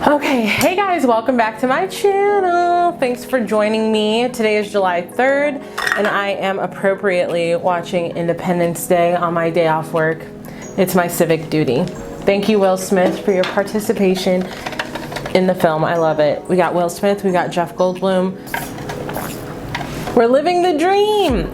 Okay, hey guys, welcome back to my channel. Thanks for joining me. Today is July 3rd and I am appropriately watching Independence Day on my day off work. It's my civic duty. Thank you, Will Smith, for your participation in the film. I love it. We got Will Smith, we got Jeff Goldblum. We're living the dream.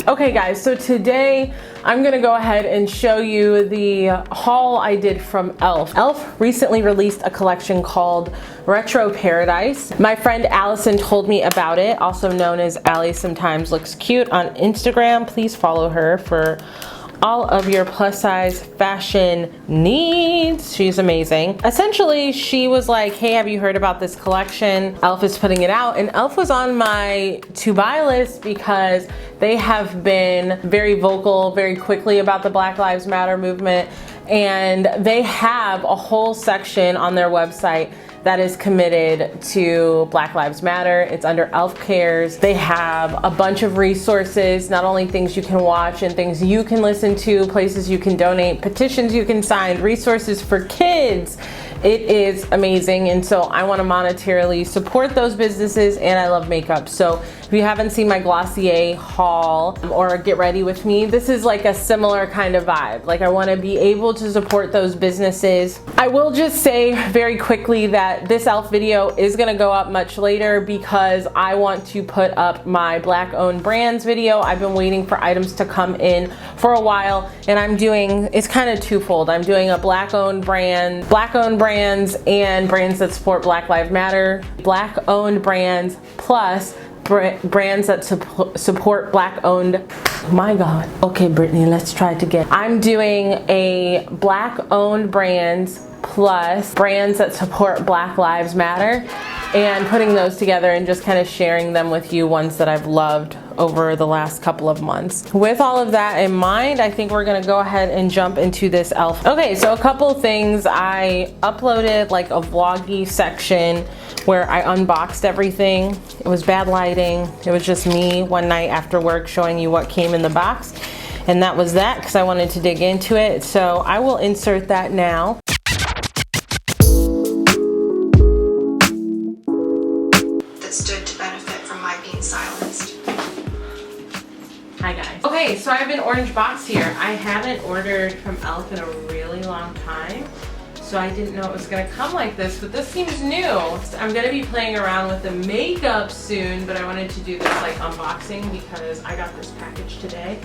Okay guys, so today I'm gonna go ahead and show you the haul I did from e.l.f. e.l.f. recently released a collection called Retro Paradise. My friend Allison told me about it, also known as Allie Sometimes Looks Cute on Instagram. Please follow her for all of your plus size fashion needs. She's amazing. Essentially, she was like, hey, have you heard about this collection? e.l.f. is putting it out, and e.l.f. was on my to buy list because they have been very vocal very quickly about the Black Lives Matter movement, and they have a whole section on their website that is committed to Black Lives Matter. It's under e.l.f. Cares. They have a bunch of resources, not only things you can watch and things you can listen to, places you can donate, petitions you can sign, resources for kids. It is amazing, and so I want to monetarily support those businesses, and I love makeup. So if you haven't seen my Glossier haul or get ready with me, this is like a similar kind of vibe. Like, I want to be able to support those businesses. I will just say very quickly that this e.l.f. video is going to go up much later because I want to put up my Black owned brands video. I've been waiting for items to come in for a while, and I'm doing, it's kind of twofold. I'm doing a Black owned brands and brands that support Black Lives Matter, Black owned brands plus brands that support Black owned. My God. Okay, Brittany, let's try it again. I'm doing a Black owned brands plus brands that support Black Lives Matter, and putting those together and just kind of sharing them with you, ones that I've loved over the last couple of months. With all of that in mind, I think we're gonna go ahead and jump into this e.l.f. Okay, so a couple things. I uploaded like a vloggy section where I unboxed everything. It was bad lighting. It was just me one night after work showing you what came in the box. And that was that, because I wanted to dig into it. So I will insert that now. That stood to benefit from my being silenced. Hi guys. Okay, so I have an orange box here. I haven't ordered from e.l.f. in a really long time, so I didn't know it was gonna come like this, but this seems new. I'm gonna be playing around with the makeup soon, but I wanted to do this like unboxing because I got this package today,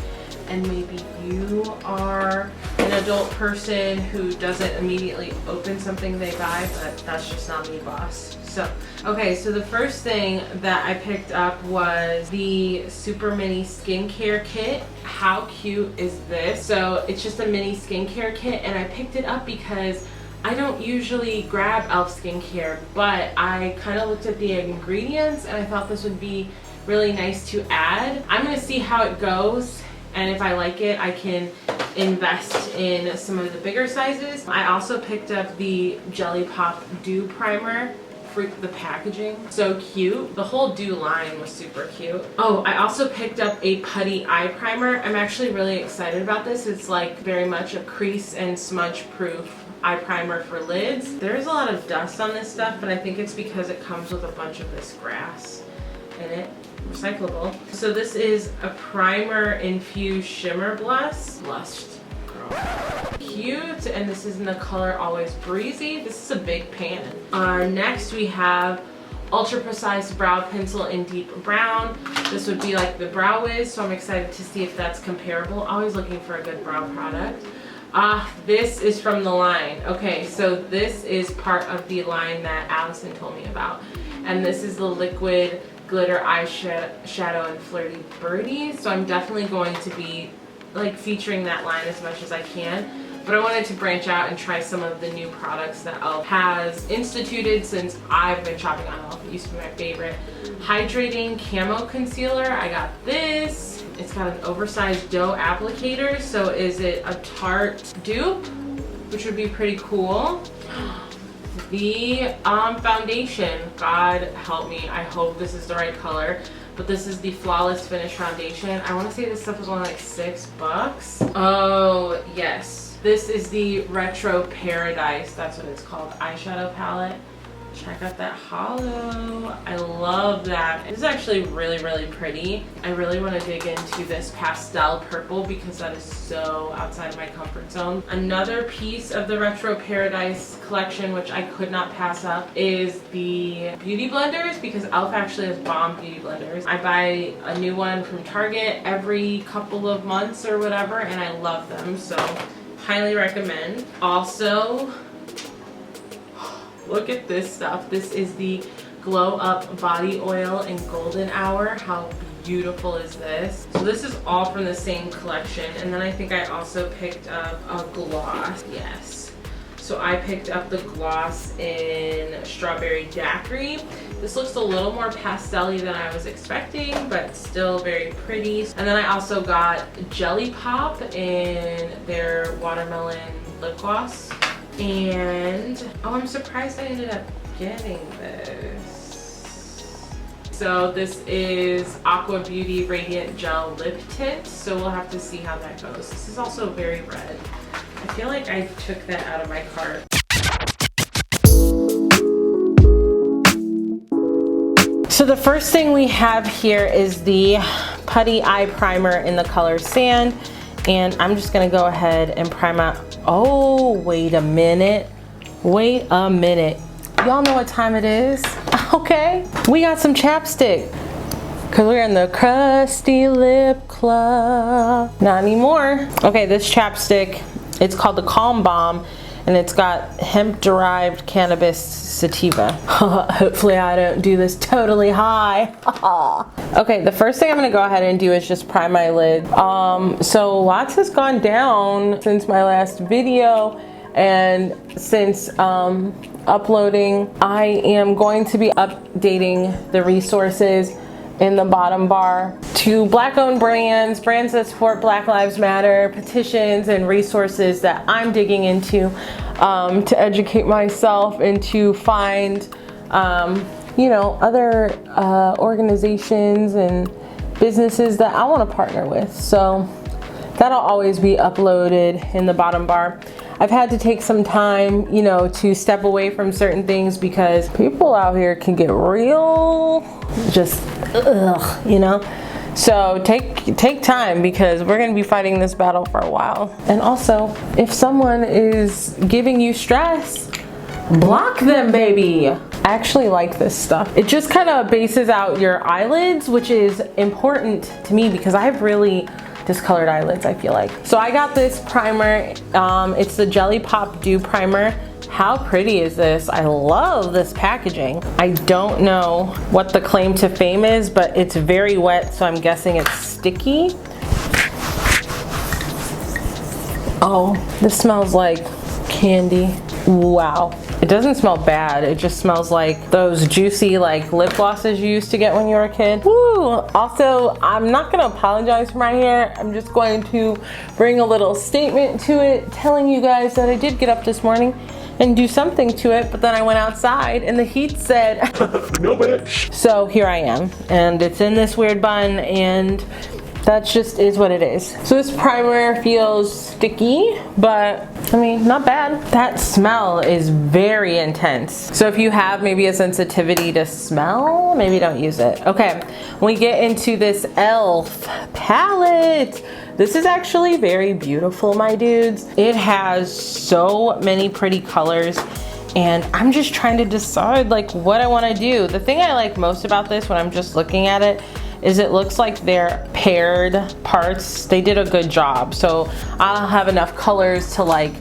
and maybe you are an adult person who doesn't immediately open something they buy, but that's just not me, boss. So, okay, so the first thing that I picked up was the Super Mini Skincare Kit. How cute is this? So it's just a mini skincare kit, and I picked it up because I don't usually grab e.l.f. skincare, but I kind of looked at the ingredients and I thought this would be really nice to add. I'm gonna see how it goes, and if I like it, I can invest in some of the bigger sizes. I also picked up the Jelly Pop Dew Primer. Freak, the packaging, so cute. The whole Dew line was super cute. Oh, I also picked up a Putty Eye Primer. I'm actually really excited about this. It's like very much a crease and smudge proof eye primer for lids. There's a lot of dust on this stuff, but I think it's because it comes with a bunch of this grass in it. Recyclable. So this is a Primer-Infused Shimmer Blush. Cute, and this is in the color Always Breezy. This is a big pan. Next we have Ultra Precise Brow Pencil in Deep Brown. This would be like the Brow Wiz, so I'm excited to see if that's comparable. Always looking for a good brow product. This is from the line. Okay, so this is part of the line that Allison told me about. And this is the Liquid Glitter Eyeshadow in Flirty Birdie. So I'm definitely going to be like featuring that line as much as I can. But I wanted to branch out and try some of the new products that e.l.f. has instituted since I've been shopping on e.l.f. It used to be my favorite. Hydrating Camo Concealer. I got this. It's got an oversized dough applicator. So is it a Tarte dupe? Which would be pretty cool. The foundation, God help me, I hope this is the right color, but this is the Flawless Finish foundation. I want to say this stuff was only like $6. Oh yes, this is the Retro Paradise, that's what it's called, eyeshadow palette. Check out that hollow. I love that. This is actually really pretty. I really want to dig into this pastel purple because that is so outside my comfort zone. Another piece of the Retro Paradise collection, which I could not pass up, is the beauty blenders, because e.l.f. actually has Balm beauty blenders. I buy a new one from Target every couple of months or whatever, and I love them, so highly recommend. Also, look at this stuff. This is the Glow Up Body Oil in Golden Hour. How beautiful is this? So this is all from the same collection. And then I think I also picked up a gloss. Yes. So I picked up the gloss in Strawberry Daiquiri. This looks a little more pastel-y than I was expecting, but still very pretty. And then I also got Jelly Pop in their Watermelon Lip Gloss. And oh, I'm surprised I ended up getting this. So this is Aqua Beauty Radiant Gel Lip Tint, so we'll have to see how that goes. This is also very red. I feel like I took that out of my cart. So the first thing we have here is the Putty Eye Primer in the color Sand. And I'm just gonna go ahead and prime out. Oh, wait a minute. Wait a minute. Y'all know what time it is? Okay. We got some chapstick. Cause we're in the Crusty Lip Club. Not anymore. Okay, this chapstick, it's called the Calm Balm, and it's got hemp-derived cannabis sativa. Hopefully I don't do this totally high. Okay, the first thing I'm gonna go ahead and do is just prime my lid. So lots has gone down since my last video, and since uploading, I am going to be updating the resources in the bottom bar to Black-owned brands, brands that support Black Lives Matter, petitions and resources that I'm digging into to educate myself and to find, you know, other organizations and businesses that I want to partner with. So that'll always be uploaded in the bottom bar. I've had to take some time, you know, to step away from certain things because people out here can get real just ugh, you know. So take time, because we're going to be fighting this battle for a while. And also, if someone is giving you stress, block them, baby. I actually like this stuff. It just kind of bases out your eyelids, which is important to me because I have really discolored eyelids, I feel like. So I got this primer. It's the Jelly Pop Dew Primer. How pretty is this? I love this packaging. I don't know what the claim to fame is, but it's very wet, so I'm guessing it's sticky. Oh, this smells like candy. Wow. It doesn't smell bad. It just smells like those juicy like lip glosses you used to get when you were a kid. Woo! Also, I'm not gonna apologize for my hair. I'm just going to bring a little statement to it, telling you guys that I did get up this morning and do something to it, but then I went outside and the heat said, no bitch. So here I am, and it's in this weird bun, and that just is what it is. So this primer feels sticky, but I mean, not bad. That smell is very intense. So if you have maybe a sensitivity to smell, maybe don't use it. Okay, when we get into this e.l.f. palette, this is actually very beautiful, my dudes. It has so many pretty colors, and I'm just trying to decide like what I want to do. The thing I like most about this when I'm just looking at it is it looks like they're paired parts. They did a good job. So I'll have enough colors to like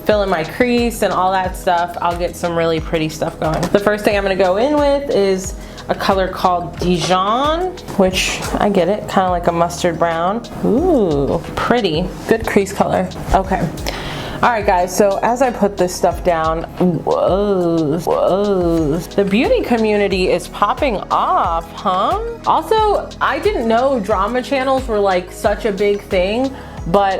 fill in my crease and all that stuff. I'll get some really pretty stuff going. The first thing I'm gonna go in with is a color called Dijon, which I get it, kind of like a mustard brown. Ooh, pretty, good crease color. Okay. All right, guys, so as I put this stuff down, whoa, the beauty community is popping off, huh? Also, I didn't know drama channels were like such a big thing, but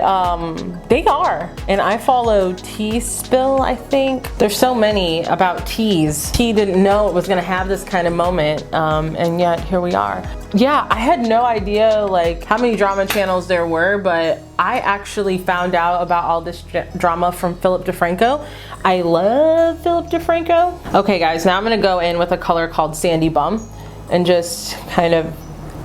they are. And I follow Tea Spill, I think. There's so many about teas. T didn't know it was gonna have this kind of moment, and yet here we are. Yeah, I had no idea like how many drama channels there were, but I actually found out about all this drama from Philip DeFranco. I love Philip DeFranco. Okay guys, now I'm gonna go in with a color called Sandy Bum and just kind of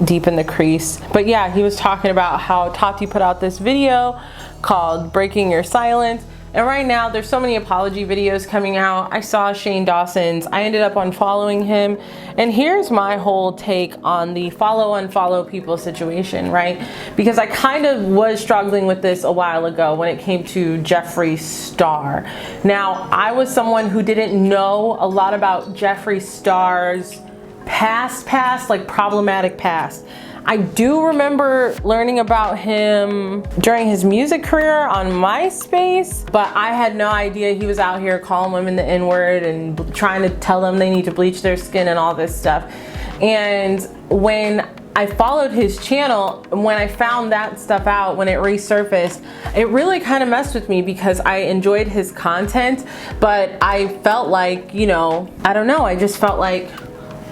deepen the crease. But yeah, he was talking about how Tati put out this video called Breaking Your Silence. And right now there's so many apology videos coming out. I saw Shane Dawson's. I ended up unfollowing him. And here's my whole take on the follow unfollow people situation, right? Because I kind of was struggling with this a while ago when it came to Jeffree Star. Now, I was someone who didn't know a lot about Jeffree Star's past, like problematic past. I do remember learning about him during his music career on MySpace, but I had no idea he was out here calling women the N-word and trying to tell them they need to bleach their skin and all this stuff. And when I followed his channel, when I found that stuff out, when it resurfaced, it really kind of messed with me because I enjoyed his content, but I felt like, you know, I don't know, I just felt like,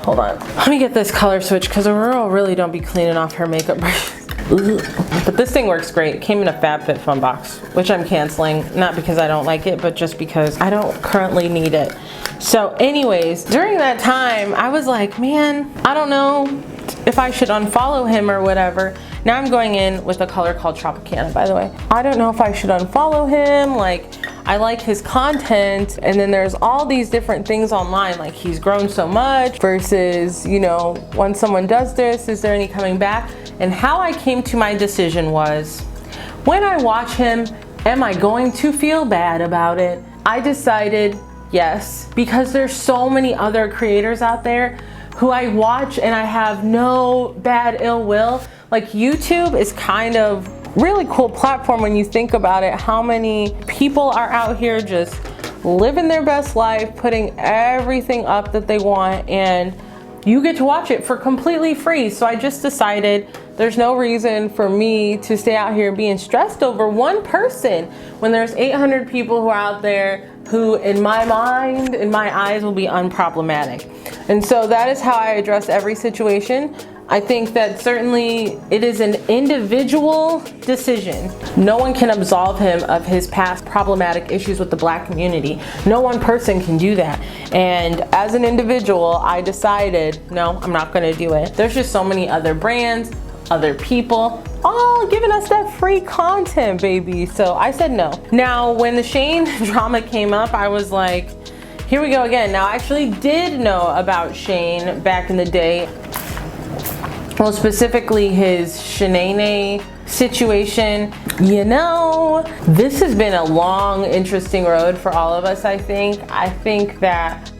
hold on, let me get this color switch because Aurora really don't be cleaning off her makeup brushes. But this thing works great. It came in a FabFitFun box, which I'm canceling, not because I don't like it, but just because I don't currently need it. So anyways, during that time, I was like, man, I don't know if I should unfollow him or whatever. Now I'm going in with a color called Tropicana, by the way. I don't know if I should unfollow him. Like, I like his content, and then there's all these different things online, like he's grown so much versus, you know, when someone does this, is there any coming back? And how I came to my decision was, when I watch him, am I going to feel bad about it? I decided yes, because there's so many other creators out there who I watch and I have no bad ill will. Like, YouTube is kind of really cool platform when you think about it, how many people are out here just living their best life, putting everything up that they want, and you get to watch it for completely free. So I just decided there's no reason for me to stay out here being stressed over one person when there's 800 people who are out there who, in my mind, in my eyes, will be unproblematic. And so that is how I address every situation. I think that certainly it is an individual decision. No one can absolve him of his past problematic issues with the Black community. No one person can do that. And as an individual, I decided, no, I'm not gonna do it. There's just so many other brands, other people, all giving us that free content, baby. So I said no. Now, when the Shane drama came up, I was like, here we go again. Now, I actually did know about Shane back in the day. Well, specifically his Shanae situation. You know, this has been a long, interesting road for all of us, I think. I think that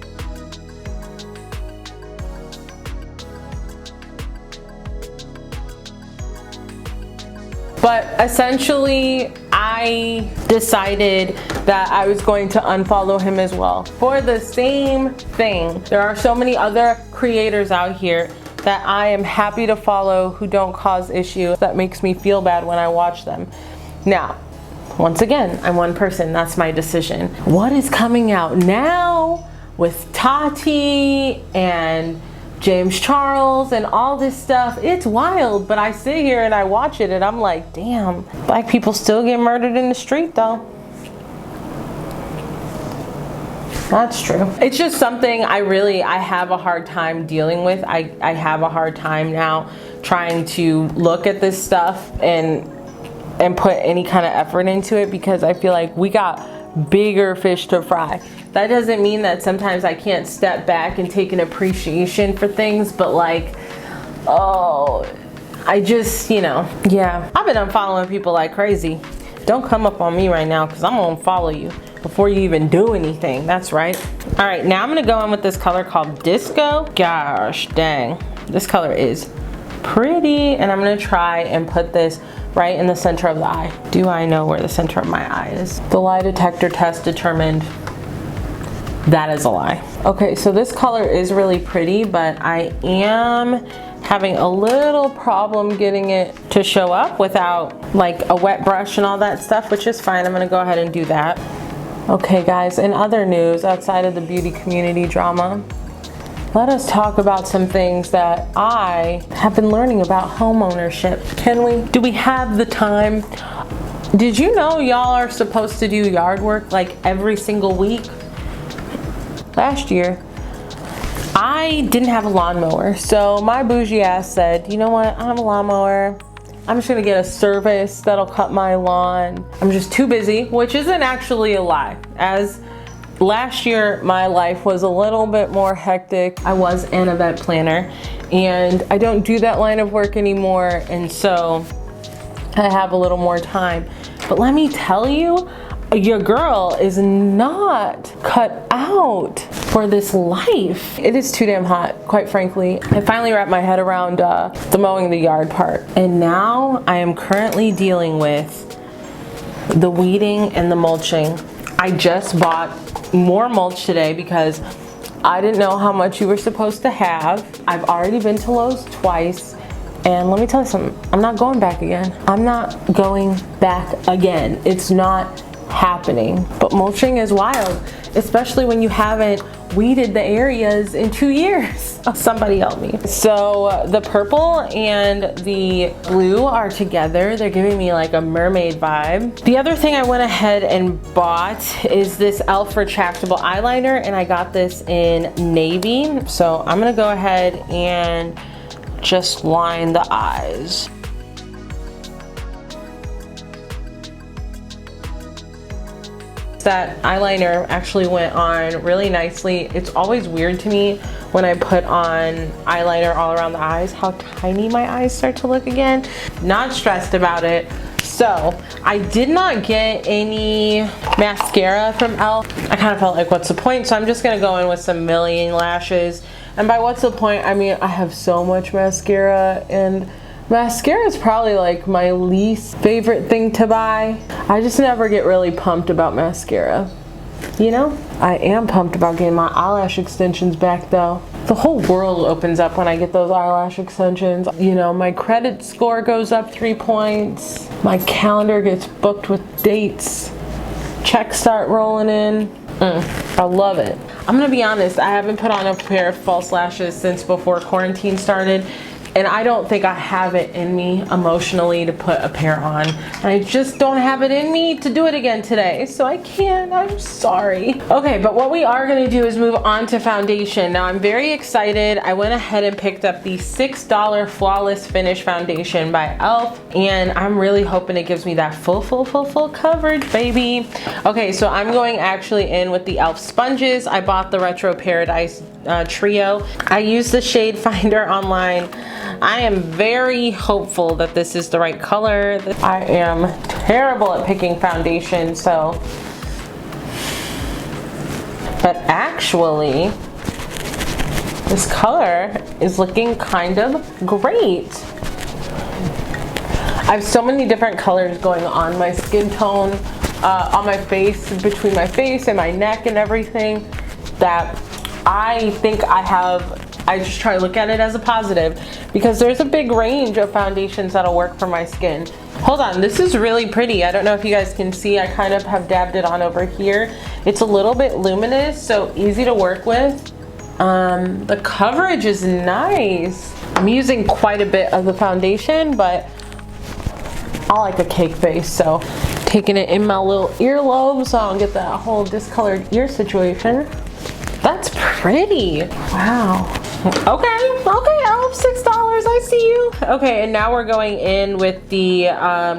but essentially, I decided that I was going to unfollow him as well. For the same thing, there are so many other creators out here that I am happy to follow who don't cause issues that makes me feel bad when I watch them. Now, once again, I'm one person, that's my decision. What is coming out now with Tati and James Charles and all this stuff, it's wild, but I sit here and I watch it and I'm like, damn, Black people still get murdered in the street though. That's true. It's just something I have a hard time dealing with. I have a hard time now trying to look at this stuff and put any kind of effort into it because I feel like we got bigger fish to fry. That doesn't mean that sometimes I can't step back and take an appreciation for things, but like, oh, I just, you know, yeah. I've been unfollowing people like crazy. Don't come up on me right now because I'm gonna follow you before you even do anything. That's right. All right, now I'm gonna go in with this color called Disco. Gosh dang, this color is pretty, and I'm gonna try and put this right in the center of the eye. Do I know where the center of my eye is? The lie detector test determined that is a lie. Okay, so this color is really pretty, but I am having a little problem getting it to show up without like a wet brush and all that stuff, which is fine. I'm gonna go ahead and do that. Okay guys, in other news outside of the beauty community drama, let us talk about some things that I have been learning about home ownership. Can we? Do we have the time? Did you know y'all are supposed to do yard work like every single week? Last year, I didn't have a lawnmower, so my bougie ass said, you know what, I have a lawnmower. I'm just gonna get a service that'll cut my lawn. I'm just too busy, which isn't actually a lie. As last year, my life was a little bit more hectic. I was an event planner, and I don't do that line of work anymore, and so I have a little more time. But let me tell you, your girl is not cut out for this life. It is too damn hot, quite frankly. I finally wrapped my head around the mowing the yard part. And now I am currently dealing with the weeding and the mulching. I just bought more mulch today because I didn't know how much you were supposed to have. I've already been to Lowe's twice. And let me tell you something, I'm not going back again. I'm not going back again. It's not happening. But mulching is wild, especially when you haven't weeded the areas in 2 years. Oh, somebody help me. So the purple and the blue are together. They're giving me like a mermaid vibe. The other thing I went ahead and bought is this e.l.f. retractable eyeliner, and I got this in navy. So I'm gonna go ahead and just line the eyes. That eyeliner actually went on really nicely. It's always weird to me when I put on eyeliner all around the eyes how tiny my eyes start to look again. Not stressed about it. So I did not get any mascara from e.l.f. I kind of felt like what's the point, so I'm just gonna go in with some Million lashes. And by what's the point, I mean I have so much mascara, and mascara is probably like my least favorite thing to buy. I just never get really pumped about mascara. You know? I am pumped about getting my eyelash extensions back though. The whole world opens up when I get those eyelash extensions. You know, my credit score goes up 3 points. My calendar gets booked with dates. Checks start rolling in. I love it. I'm gonna be honest, I haven't put on a pair of false lashes since before quarantine started. And I don't think I have it in me emotionally to put a pair on. And I just don't have it in me to do it again today. So I can't, I'm sorry. Okay, but what we are gonna do is move on to foundation. Now I'm very excited. I went ahead and picked up the $6 Flawless Finish Foundation by e.l.f. And I'm really hoping it gives me that full coverage, baby. Okay, so I'm going actually in with the e.l.f. sponges. I bought the Retro Paradise Trio. I used the shade finder online. I am very hopeful that this is the right color. I am terrible at picking foundation, so. But actually, this color is looking kind of great. I have so many different colors going on my skin tone, on my face, between my face and my neck and everything, that I think I just try to look at it as a positive because there's a big range of foundations that'll work for my skin. Hold on, this is really pretty. I don't know if you guys can see, I kind of have dabbed it on over here. It's a little bit luminous, so easy to work with. The coverage is nice. I'm using quite a bit of the foundation, but I like a cake face, so taking it in my little earlobe so I don't get that whole discolored ear situation. That's pretty. Wow. Okay, e.l.f. $6, I see you. Okay, and now we're going in with the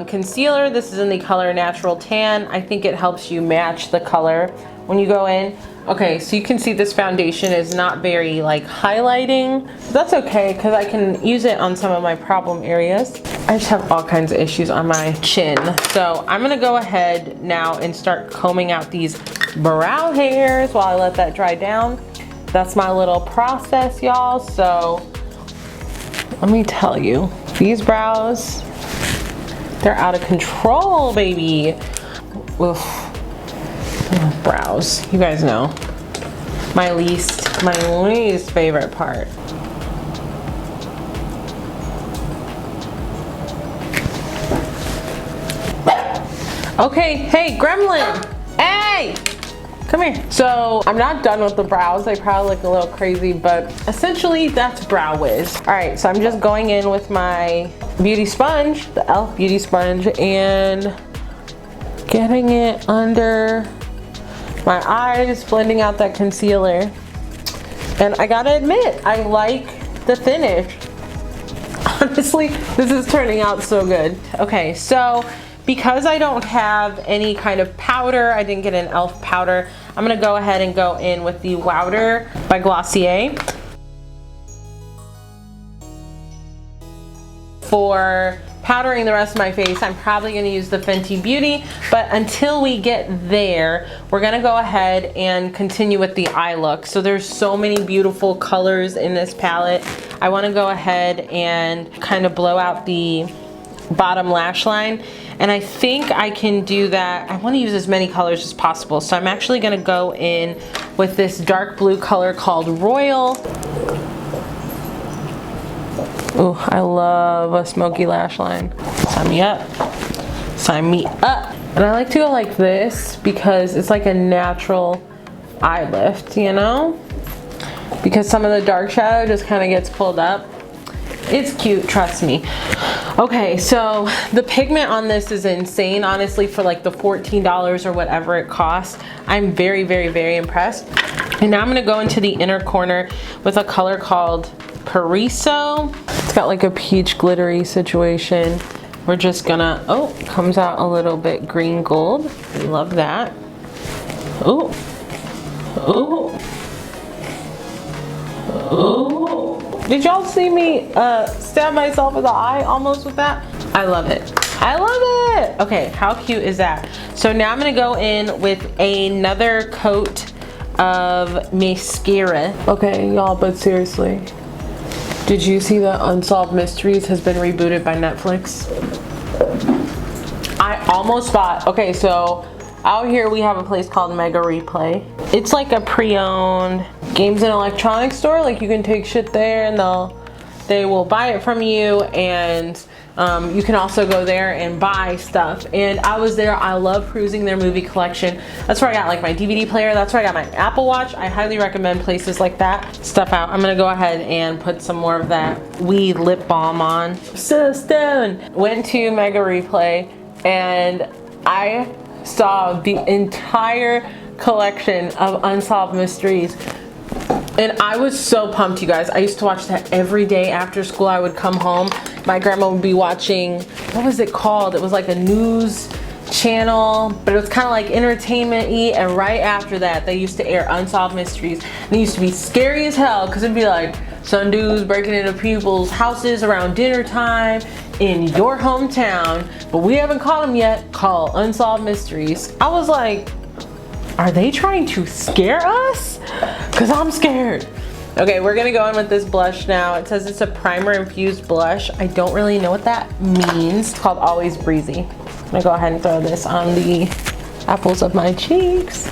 concealer. This is in the color Natural Tan. I think it helps you match the color when you go in. Okay, so you can see this foundation is not very like highlighting. That's okay, because I can use it on some of my problem areas. I just have all kinds of issues on my chin. So I'm gonna go ahead now and start combing out these brow hairs while I let that dry down. That's my little process, y'all. So let me tell you, these brows, they're out of control, baby. Oof. Brows, you guys know, my least favorite part. Okay, hey, Gremlin. Hey, come here. So I'm not done with the brows. They probably look a little crazy, but essentially that's Brow Wiz. All right, so I'm just going in with my beauty sponge, the e.l.f. beauty sponge, and getting it under my eyes, blending out that concealer. And I gotta admit, I like the finish. Honestly, this is turning out so good. Okay, so because I don't have any kind of powder, I didn't get an e.l.f. powder, I'm gonna go ahead and go in with the Wowder by Glossier. For powdering the rest of my face, I'm probably gonna use the Fenty Beauty, but until we get there, we're gonna go ahead and continue with the eye look. So there's so many beautiful colors in this palette. I wanna go ahead and kind of blow out the bottom lash line, and I think I can do that. I wanna use as many colors as possible, so I'm actually gonna go in with this dark blue color called Royal. Ooh, I love a smoky lash line. Sign me up. Sign me up. And I like to go like this because it's like a natural eye lift, you know? Because some of the dark shadow just kind of gets pulled up. It's cute, trust me. Okay, so the pigment on this is insane, honestly, for like the $14 or whatever it costs. I'm very, very, very impressed. And now I'm gonna go into the inner corner with a color called Pariso. It's got like a peach glittery situation. We're just gonna, oh, comes out a little bit green gold. Love that. Ooh. Ooh. Ooh. Did y'all see me stab myself in the eye almost with that? I love it. I love it. Okay, how cute is that? So now I'm gonna go in with another coat of mascara. Okay, y'all, but seriously, did you see that Unsolved Mysteries has been rebooted by Netflix? I almost bought, okay, so out here we have a place called Mega Replay. It's like a pre-owned games and electronics store. Like you can take shit there and they will buy it from you, and you can also go there and buy stuff. And I was there. I love perusing their movie collection. That's where I got like my DVD player. That's where I got my Apple Watch. I highly recommend places like that. Stuff out. I'm gonna go ahead and put some more of that wee lip balm on. So stoned. Went to Mega Replay and I saw the entire collection of Unsolved Mysteries. And I was so pumped, you guys. I used to watch that every day after school. I would come home. My grandma would be watching, what was it called? It was like a news channel, but it was kind of like entertainment-y. And right after that, they used to air Unsolved Mysteries. And they used to be scary as hell because it'd be like, some dudes breaking into people's houses around dinner time in your hometown, but we haven't caught them yet. Call Unsolved Mysteries. I was like, are they trying to scare us? Because I'm scared. Okay, we're gonna go in with this blush now. It says it's a primer-infused blush. I don't really know what that means. It's called Always Breezy. I'm gonna go ahead and throw this on the apples of my cheeks.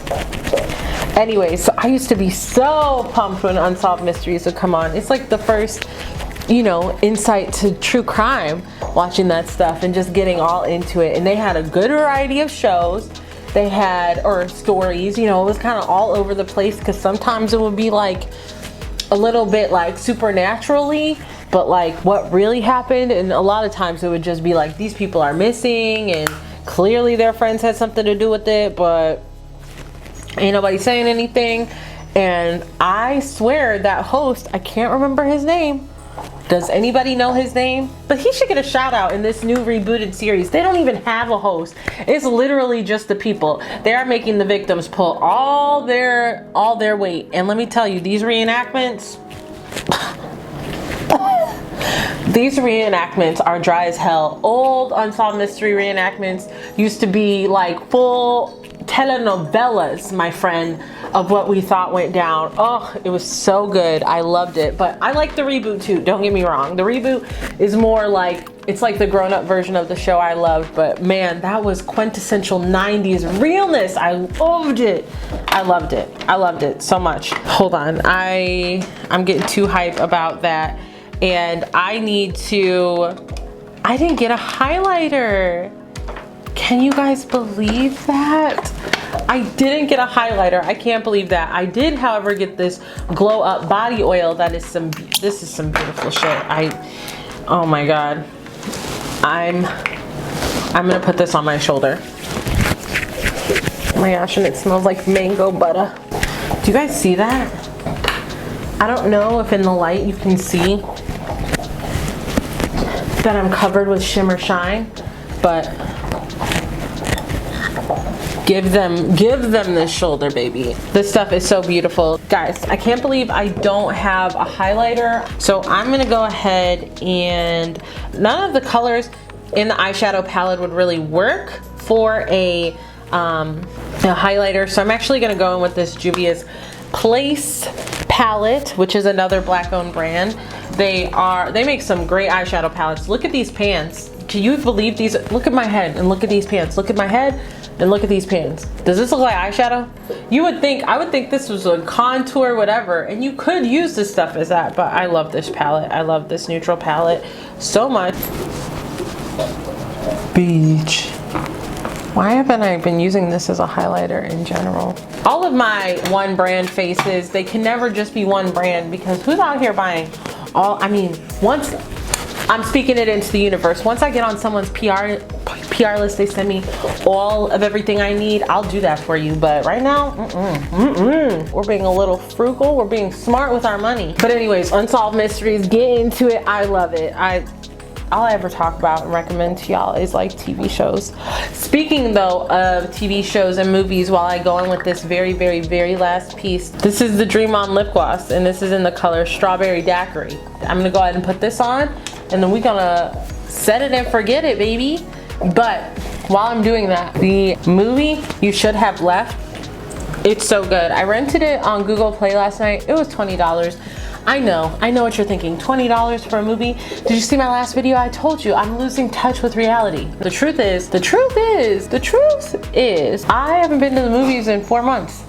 Anyway, so I used to be so pumped when Unsolved Mysteries would come on. It's like the first, you know, insight to true crime, watching that stuff and just getting all into it. And they had a good variety of shows. They had, or stories, you know, it was kind of all over the place because sometimes it would be like a little bit like supernaturally, but like what really happened. And a lot of times it would just be like, these people are missing and clearly their friends had something to do with it, but ain't nobody saying anything. And I swear that host, I can't remember his name. Does anybody know his name? But he should get a shout out in this new rebooted series. They don't even have a host. It's literally just the people. They are making the victims pull all their weight. And let me tell you, these reenactments, these reenactments are dry as hell. Old Unsolved Mystery reenactments used to be like full telenovelas, my friend, of what we thought went down. Oh, it was so good. I loved it. But I like the reboot too, don't get me wrong. The reboot is more like, it's like the grown-up version of the show I loved, but man, that was quintessential 90s realness. I loved it. I loved it. I loved it so much. Hold on, I'm getting too hype about that. And I didn't get a highlighter. Can you guys believe that? I didn't get a highlighter. I can't believe that. I did, however, get this glow up body oil. This is some beautiful shit. Oh my God. I'm gonna put this on my shoulder. Oh my gosh, and it smells like mango butter. Do you guys see that? I don't know if in the light you can see that I'm covered with shimmer shine, but give them this shoulder, baby. This stuff is so beautiful. Guys, I can't believe I don't have a highlighter. So I'm gonna go ahead, and none of the colors in the eyeshadow palette would really work for a highlighter. So I'm actually gonna go in with this Juvia's Place palette, which is another black owned brand. They make some great eyeshadow palettes. Look at these pants. Can you believe these? Look at my head and look at these pants. Look at my head and look at these pants. Does this look like eyeshadow? I would think this was a contour, whatever, and you could use this stuff as that, but I love this palette. I love this neutral palette so much. Beach. Why haven't I been using this as a highlighter in general? All of my one brand faces, they can never just be one brand, because who's out here buying all, once I'm speaking it into the universe, once I get on someone's PR list, they send me all of everything I need, I'll do that for you. But right now, we're being a little frugal, we're being smart with our money. But anyways, Unsolved Mysteries, get into it. I love it. All I ever talk about and recommend to y'all is like TV shows. Speaking though of TV shows and movies, while I go in with this very, very, very last piece, this is the Dream On lip gloss, and this is in the color Strawberry Daiquiri. I'm gonna go ahead and put this on, and then we're gonna set it and forget it, baby. But while I'm doing that, the movie You Should Have Left, it's so good. I rented it on Google Play last night. It was $20. I know what you're thinking. $20 for a movie? Did you see my last video? I told you I'm losing touch with reality. The truth is, I haven't been to the movies in 4 months.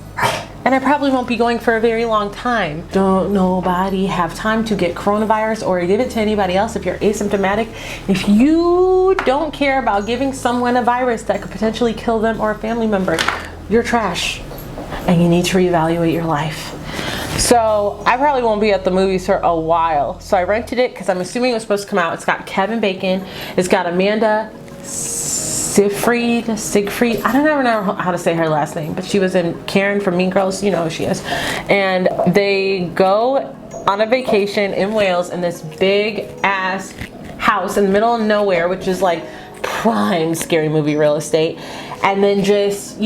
And I probably won't be going for a very long time. Don't nobody have time to get coronavirus or give it to anybody else if you're asymptomatic. If you don't care about giving someone a virus that could potentially kill them or a family member, you're trash. And you need to reevaluate your life. So I probably won't be at the movies for a while. So I rented it because I'm assuming it was supposed to come out. It's got Kevin Bacon. It's got Amanda Siegfried. I don't ever know how to say her last name, but she was in Karen from Mean Girls. You know who she is. And they go on a vacation in Wales in this big ass house in the middle of nowhere, which is like prime scary movie real estate. And then just,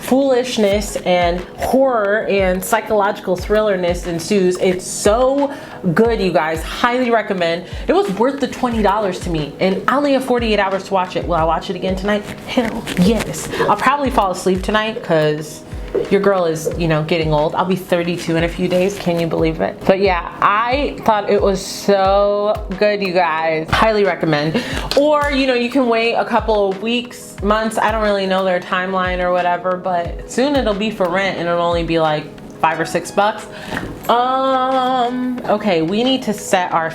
foolishness and horror and psychological thrillerness ensues. It's so good, you guys. Highly recommend. It was worth the $20 to me, and I only have 48 hours to watch it. Will I watch it again tonight? Hell yes. I'll probably fall asleep tonight because your girl is, getting old. I'll be 32 in a few days. Can you believe it? But yeah, I thought it was so good, you guys. Highly recommend. Or, you can wait a couple of weeks, months. I don't really know their timeline or whatever, but soon it'll be for rent and it'll only be like $5 or $6. Okay, we need to set our...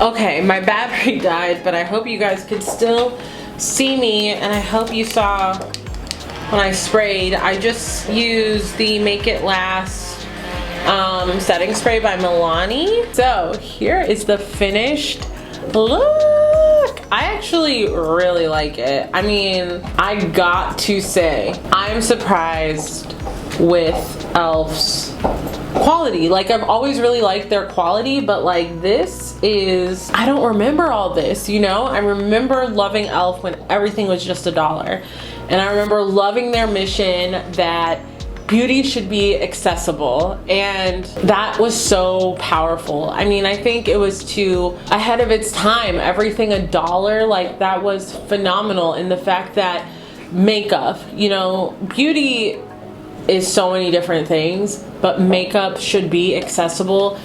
Okay, my battery died, but I hope you guys could still see me, and I hope you saw when I sprayed. I just used the Make It Last setting spray by Milani. So here is the finished look. I actually really like it. I got to say, I'm surprised with e.l.f.'s quality. Like, I've always really liked their quality, but like this is, I don't remember all this, I remember loving e.l.f. when everything was just $1. And I remember loving their mission that beauty should be accessible, and that was so powerful. I think it was too ahead of its time. Everything $1, like, that was phenomenal. And the fact that makeup, beauty is so many different things, but makeup should be accessible.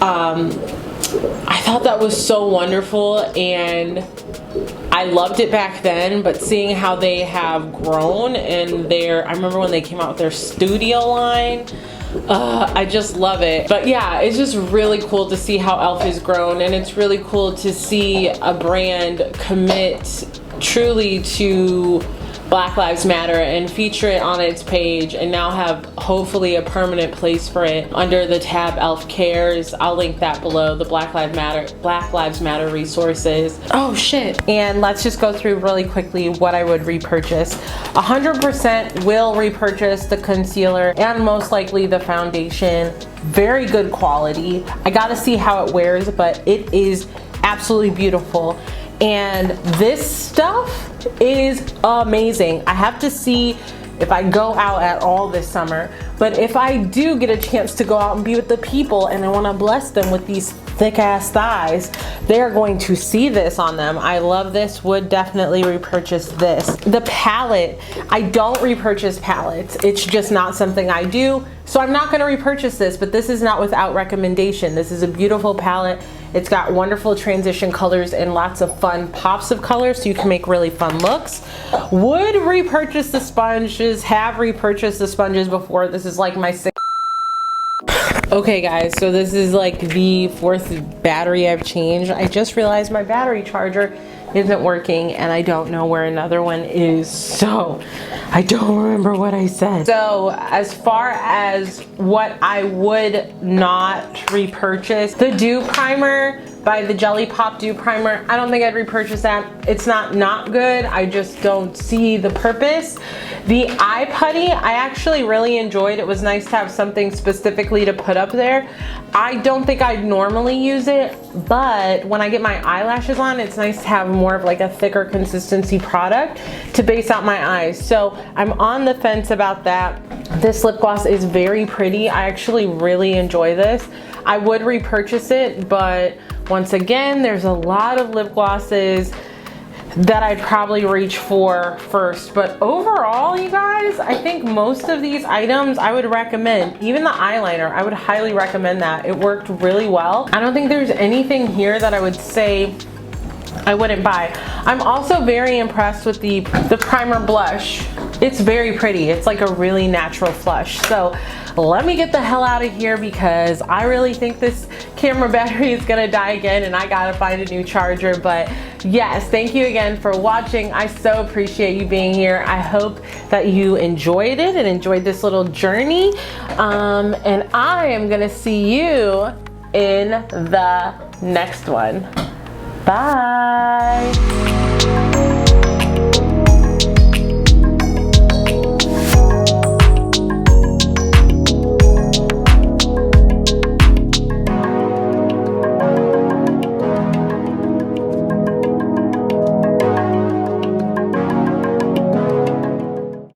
I thought that was so wonderful, and I loved it back then, but seeing how they have grown, and I remember when they came out with their studio line, I just love it. But yeah, it's just really cool to see how e.l.f. has grown, and it's really cool to see a brand commit truly to Black Lives Matter and feature it on its page, and now have hopefully a permanent place for it under the tab e.l.f. Cares. I'll link that below, the Black Lives Matter resources. Oh shit. And let's just go through really quickly what I would repurchase. 100% will repurchase the concealer and most likely the foundation. Very good quality. I gotta see how it wears, but it is absolutely beautiful. And this stuff is amazing. I have to see if I go out at all this summer, but if I do get a chance to go out and be with the people and I want to bless them with these thick ass thighs, they're going to see this on them. I love this, would definitely repurchase this. The palette, I don't repurchase palettes. It's just not something I do. So I'm not gonna repurchase this, but this is not without recommendation. This is a beautiful palette. It's got wonderful transition colors and lots of fun pops of color, so you can make really fun looks. Would repurchase the sponges, have repurchased the sponges before. This is like my sixth. Okay guys, so this is like the 4th battery I've changed. I just realized my battery charger isn't working and I don't know where another one is, so I don't remember what I said. So as far as what I would not repurchase, the Dew Primer by the Jelly Pop Dew Primer, I don't think I'd repurchase that. It's not good, I just don't see the purpose. The Eye Putty, I actually really enjoyed. It was nice to have something specifically to put up there. I don't think I'd normally use it, but when I get my eyelashes on, it's nice to have more of like a thicker consistency product to base out my eyes. So I'm on the fence about that. This lip gloss is very pretty. I actually really enjoy this. I would repurchase it, but once again, there's a lot of lip glosses that I'd probably reach for first. But overall, you guys, I think most of these items I would recommend. Even the eyeliner, I would highly recommend that. It worked really well. I don't think there's anything here that I would say I wouldn't buy. I'm also very impressed with the primer blush. It's very pretty. It's like a really natural flush. So let me get the hell out of here because I really think this camera battery is gonna die again and I gotta find a new charger. But yes, thank you again for watching. I so appreciate you being here. I hope that you enjoyed it and enjoyed this little journey. And I am gonna see you in the next one. Bye.